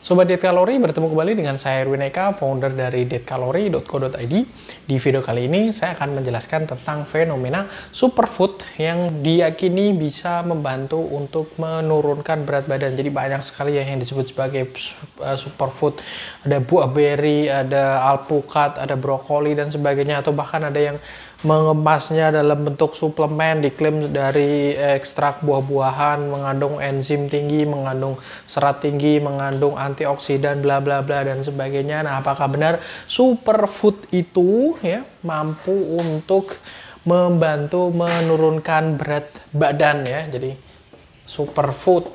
Sobat Diet Kalori, bertemu kembali dengan saya Erwin Eka, founder dari dietkalori.co.id. Di video kali ini saya akan menjelaskan tentang fenomena superfood yang diyakini bisa membantu untuk menurunkan berat badan. Jadi banyak sekali yang disebut sebagai superfood. Ada buah beri, ada alpukat, ada brokoli dan sebagainya, atau bahkan ada yang mengemasnya dalam bentuk suplemen, diklaim dari ekstrak buah-buahan, mengandung enzim tinggi, mengandung serat tinggi, mengandung antioksidan, bla bla bla dan sebagainya. Nah, apakah benar superfood itu ya mampu untuk membantu menurunkan berat badan ya? Jadi superfood.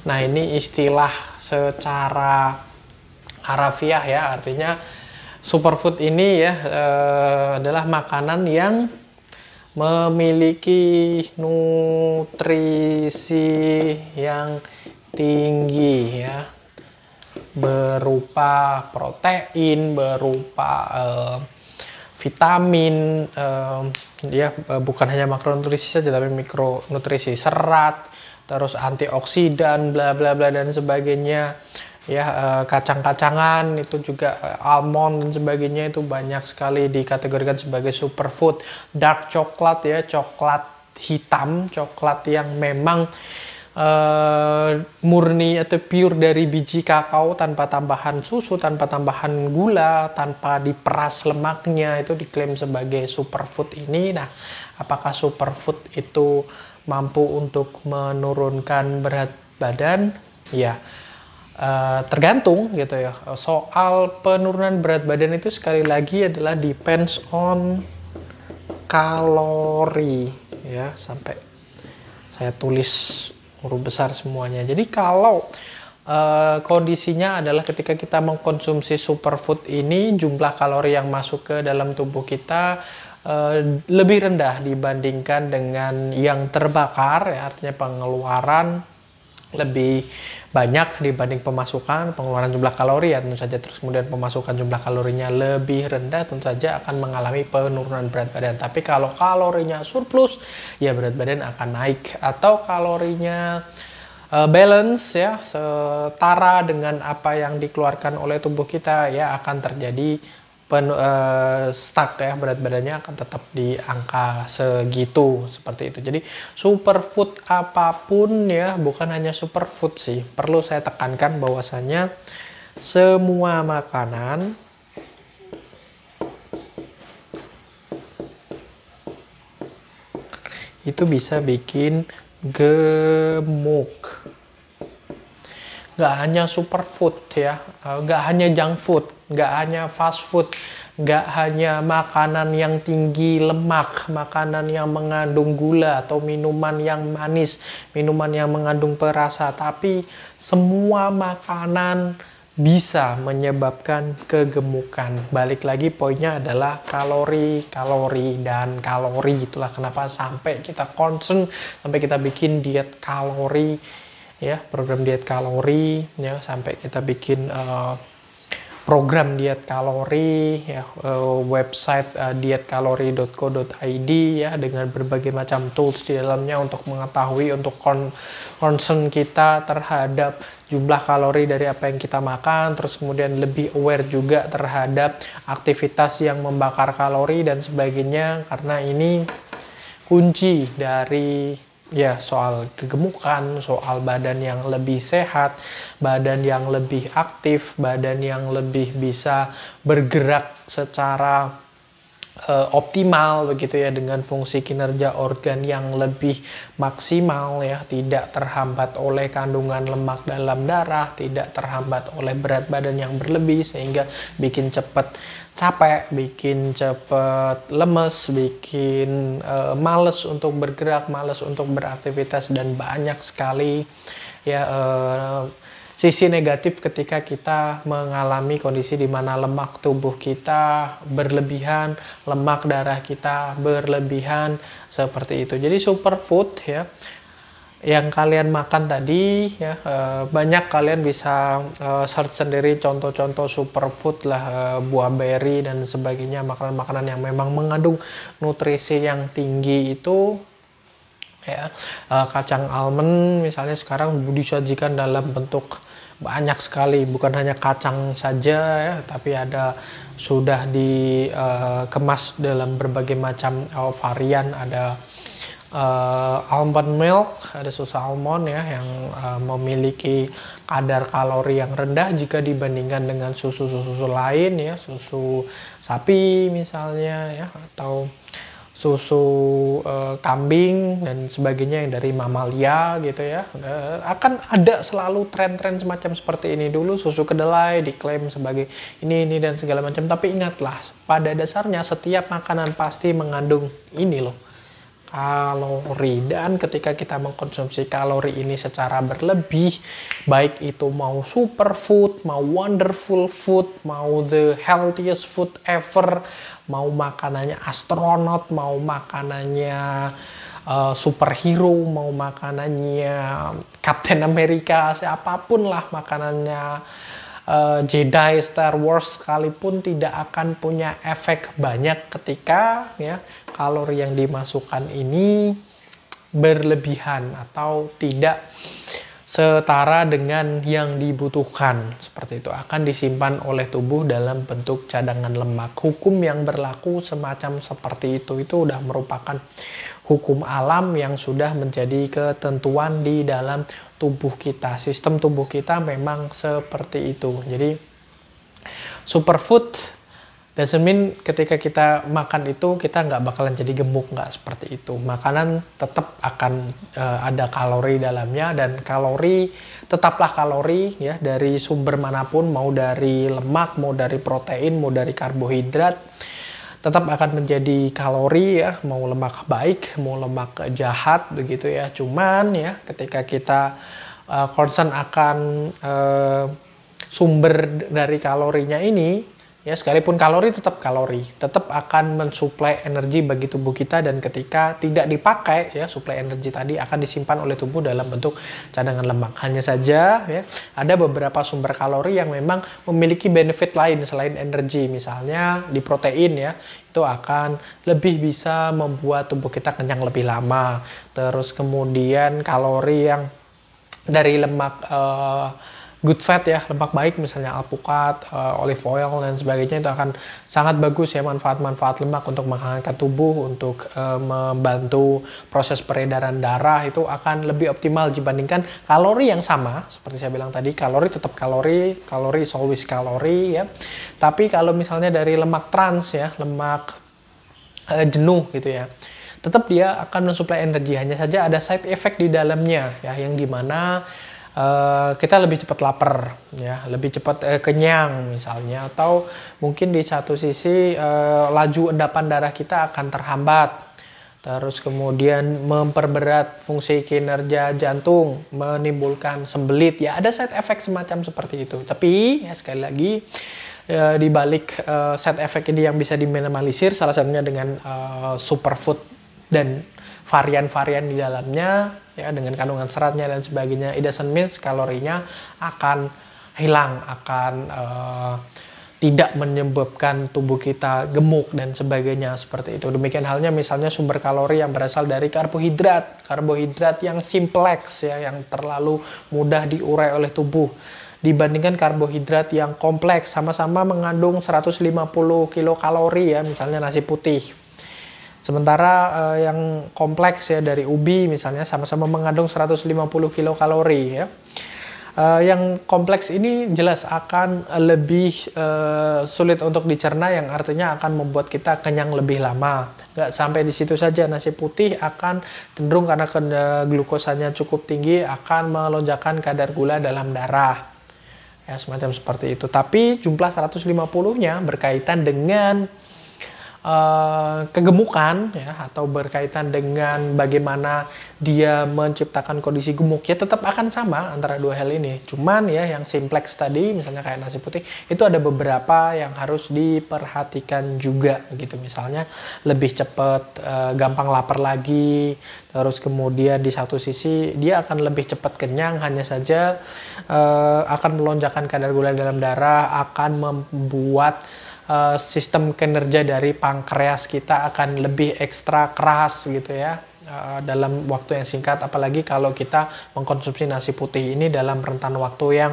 Nah, ini istilah secara harafiah ya, artinya superfood ini ya adalah makanan yang memiliki nutrisi yang tinggi ya, berupa protein, berupa vitamin, ya bukan hanya makronutrisi saja tapi mikronutrisi, serat, terus antioksidan, bla bla bla dan sebagainya. Ya, kacang-kacangan itu juga, almond dan sebagainya itu banyak sekali dikategorikan sebagai superfood. Dark coklat ya, coklat hitam, coklat yang memang murni atau pure dari biji kakao tanpa tambahan susu, tanpa tambahan gula, tanpa diperas lemaknya, itu diklaim sebagai superfood ini. Nah, apakah superfood itu mampu untuk menurunkan berat badan? Ya, tergantung gitu ya. Soal penurunan berat badan itu sekali lagi adalah depends on kalori ya, sampai saya tulis huruf besar semuanya. Jadi kalau kondisinya adalah ketika kita mengkonsumsi superfood ini, jumlah kalori yang masuk ke dalam tubuh kita lebih rendah dibandingkan dengan yang terbakar ya, artinya pengeluaran lebih banyak dibanding pemasukan, pengeluaran jumlah kalori ya tentu saja, terus kemudian pemasukan jumlah kalorinya lebih rendah, tentu saja akan mengalami penurunan berat badan. Tapi kalau kalorinya surplus ya berat badan akan naik, atau kalorinya balance ya, setara dengan apa yang dikeluarkan oleh tubuh kita ya, akan terjadi stuck ya, berat badannya akan tetap di angka segitu, seperti itu. Jadi superfood apapun ya, bukan hanya superfood sih, perlu saya tekankan bahwasanya semua makanan itu bisa bikin gemuk. Gak hanya superfood ya, gak hanya junk food, gak hanya fast food, gak hanya makanan yang tinggi lemak, makanan yang mengandung gula atau minuman yang manis, minuman yang mengandung perasa, tapi semua makanan bisa menyebabkan kegemukan. Balik lagi, poinnya adalah kalori, kalori, dan kalori. Itulah kenapa sampai kita concern, sampai kita bikin diet kalori ya, program diet kalori ya, sampai kita bikin program diet kalori ya, website dietkalori.co.id ya, dengan berbagai macam tools di dalamnya untuk mengetahui, untuk concern kita terhadap jumlah kalori dari apa yang kita makan, terus kemudian lebih aware juga terhadap aktivitas yang membakar kalori dan sebagainya, karena ini kunci dari ya soal kegemukan, soal badan yang lebih sehat, badan yang lebih aktif, badan yang lebih bisa bergerak secara optimal begitu ya, dengan fungsi kinerja organ yang lebih maksimal ya, tidak terhambat oleh kandungan lemak dalam darah, tidak terhambat oleh berat badan yang berlebih sehingga bikin cepat capek, bikin cepet lemes, bikin males untuk bergerak, males untuk beraktivitas, dan banyak sekali ya sisi negatif ketika kita mengalami kondisi di mana lemak tubuh kita berlebihan, lemak darah kita berlebihan, seperti itu. Jadi superfood ya, yang kalian makan tadi ya, banyak kalian bisa search sendiri contoh-contoh superfood lah, buah beri dan sebagainya, makanan-makanan yang memang mengandung nutrisi yang tinggi itu ya. Kacang almond misalnya sekarang disajikan dalam bentuk banyak sekali, bukan hanya kacang saja ya, tapi ada sudah dikemas dalam berbagai macam varian. Ada almond milk, ada susu almond ya yang memiliki kadar kalori yang rendah jika dibandingkan dengan susu-susu lain ya, susu sapi misalnya ya, atau susu kambing dan sebagainya yang dari mamalia gitu ya. Akan ada selalu tren-tren semacam seperti ini. Dulu susu kedelai diklaim sebagai ini dan segala macam, tapi ingatlah pada dasarnya setiap makanan pasti mengandung ini loh, kalori. Dan ketika kita mengkonsumsi kalori ini secara berlebih, baik itu mau superfood, mau wonderful food, mau the healthiest food ever, mau makanannya astronot, mau makanannya superhero, mau makanannya Captain America, siapapun lah makanannya, Jedi, Star Wars sekalipun, tidak akan punya efek banyak ketika ya kalori yang dimasukkan ini berlebihan atau tidak setara dengan yang dibutuhkan. Seperti itu akan disimpan oleh tubuh dalam bentuk cadangan lemak. Hukum yang berlaku semacam seperti itu udah merupakan hukum alam yang sudah menjadi ketentuan di dalam tubuh kita. Sistem tubuh kita memang seperti itu. Jadi superfood doesn't mean ketika kita makan itu kita nggak bakalan jadi gemuk, nggak seperti itu. Makanan tetap akan ada kalori dalamnya, dan kalori tetaplah kalori ya, dari sumber manapun, mau dari lemak, mau dari protein, mau dari karbohidrat, tetap akan menjadi kalori ya, mau lemak baik, mau lemak jahat begitu ya. Cuman ya ketika kita concern akan sumber dari kalorinya ini, ya sekalipun kalori tetap kalori, tetap akan mensuplai energi bagi tubuh kita, dan ketika tidak dipakai ya suplai energi tadi akan disimpan oleh tubuh dalam bentuk cadangan lemak. Hanya saja ya ada beberapa sumber kalori yang memang memiliki benefit lain selain energi, misalnya di protein ya, itu akan lebih bisa membuat tubuh kita kenyang lebih lama. Terus kemudian kalori yang dari lemak good fat ya, lemak baik misalnya alpukat, olive oil dan sebagainya, itu akan sangat bagus ya, manfaat-manfaat lemak untuk menghangatkan tubuh, untuk membantu proses peredaran darah, itu akan lebih optimal dibandingkan kalori yang sama. Seperti saya bilang tadi, kalori tetap kalori, kalori is always kalori ya. Tapi kalau misalnya dari lemak trans ya, lemak jenuh gitu ya, tetap dia akan mensuplai energi, hanya saja ada side effect di dalamnya ya, yang dimana kita lebih cepat lapar ya, lebih cepat kenyang misalnya, atau mungkin di satu sisi laju endapan darah kita akan terhambat, terus kemudian memperberat fungsi kinerja jantung, menimbulkan sembelit ya, ada side effect semacam seperti itu. Tapi ya sekali lagi di balik side effect ini yang bisa diminimalisir, salah satunya dengan superfood dan varian-varian di dalamnya ya, dengan kandungan seratnya dan sebagainya. It doesn't mean kalorinya akan hilang, akan tidak menyebabkan tubuh kita gemuk dan sebagainya seperti itu. Demikian halnya misalnya sumber kalori yang berasal dari karbohidrat yang simplex ya, yang terlalu mudah diurai oleh tubuh, dibandingkan karbohidrat yang kompleks, sama-sama mengandung 150 kilokalori ya, misalnya nasi putih. Sementara yang kompleks ya dari ubi misalnya sama-sama mengandung 150 kilokalori ya. Yang kompleks ini jelas akan lebih sulit untuk dicerna, yang artinya akan membuat kita kenyang lebih lama. Nggak sampai di situ saja, nasi putih akan cenderung karena glukosanya cukup tinggi akan melonjakkan kadar gula dalam darah. Ya semacam seperti itu. Tapi jumlah 150-nya berkaitan dengan kegemukan ya, atau berkaitan dengan bagaimana dia menciptakan kondisi gemuk, ya tetap akan sama antara dua hal ini. Cuman ya yang simplex tadi misalnya kayak nasi putih itu ada beberapa yang harus diperhatikan juga gitu. Misalnya lebih cepat gampang lapar lagi, terus kemudian di satu sisi dia akan lebih cepat kenyang, hanya saja akan melonjakkan kadar gula dalam darah, akan membuat sistem kinerja dari pankreas kita akan lebih ekstra keras gitu ya. dalam waktu yang singkat, apalagi kalau kita mengkonsumsi nasi putih ini dalam rentan waktu yang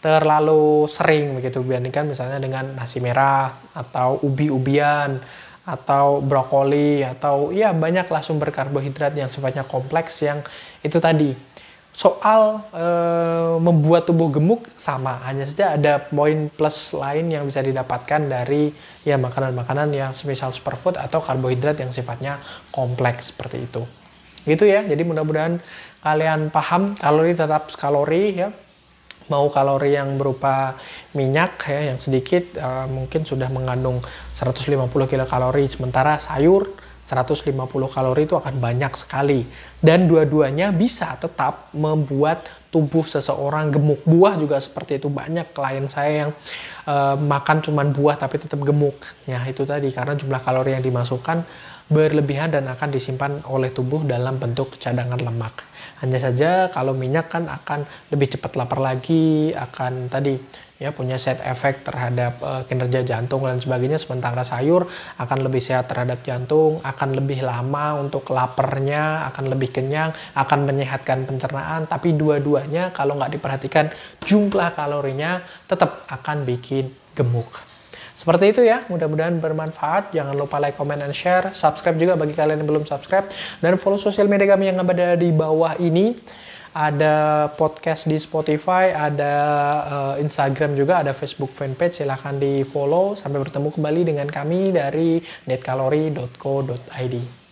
terlalu sering begitu dibandingkan misalnya dengan nasi merah atau ubi-ubian atau brokoli atau ya banyaklah sumber karbohidrat yang sifatnya kompleks yang itu tadi. Soal membuat tubuh gemuk sama, hanya saja ada poin plus lain yang bisa didapatkan dari ya makanan-makanan yang semisal superfood atau karbohidrat yang sifatnya kompleks seperti itu. Gitu ya. Jadi mudah-mudahan kalian paham kalori tetap kalori ya. Mau kalori yang berupa minyak ya yang sedikit mungkin sudah mengandung 150 kilokalori, sementara sayur 150 kalori itu akan banyak sekali. Dan dua-duanya bisa tetap membuat tubuh seseorang gemuk. Buah juga seperti itu, banyak klien saya yang makan cuman buah tapi tetap gemuk. Ya itu tadi karena jumlah kalori yang dimasukkan berlebihan dan akan disimpan oleh tubuh dalam bentuk cadangan lemak. Hanya saja kalau minyak kan akan lebih cepat lapar lagi, akan tadi ya punya side effect terhadap kinerja jantung dan sebagainya, sementara sayur akan lebih sehat terhadap jantung, akan lebih lama untuk laparnya, akan lebih kenyang, akan menyehatkan pencernaan, tapi dua-duanya kalau nggak diperhatikan jumlah kalorinya tetap akan bikin gemuk. Seperti itu ya, mudah-mudahan bermanfaat. Jangan lupa like, comment, and share. Subscribe juga bagi kalian yang belum subscribe. Dan follow sosial media kami yang ada di bawah ini. Ada podcast di Spotify, ada Instagram juga, ada Facebook fanpage. Silahkan di follow. Sampai bertemu kembali dengan kami dari netkalori.co.id.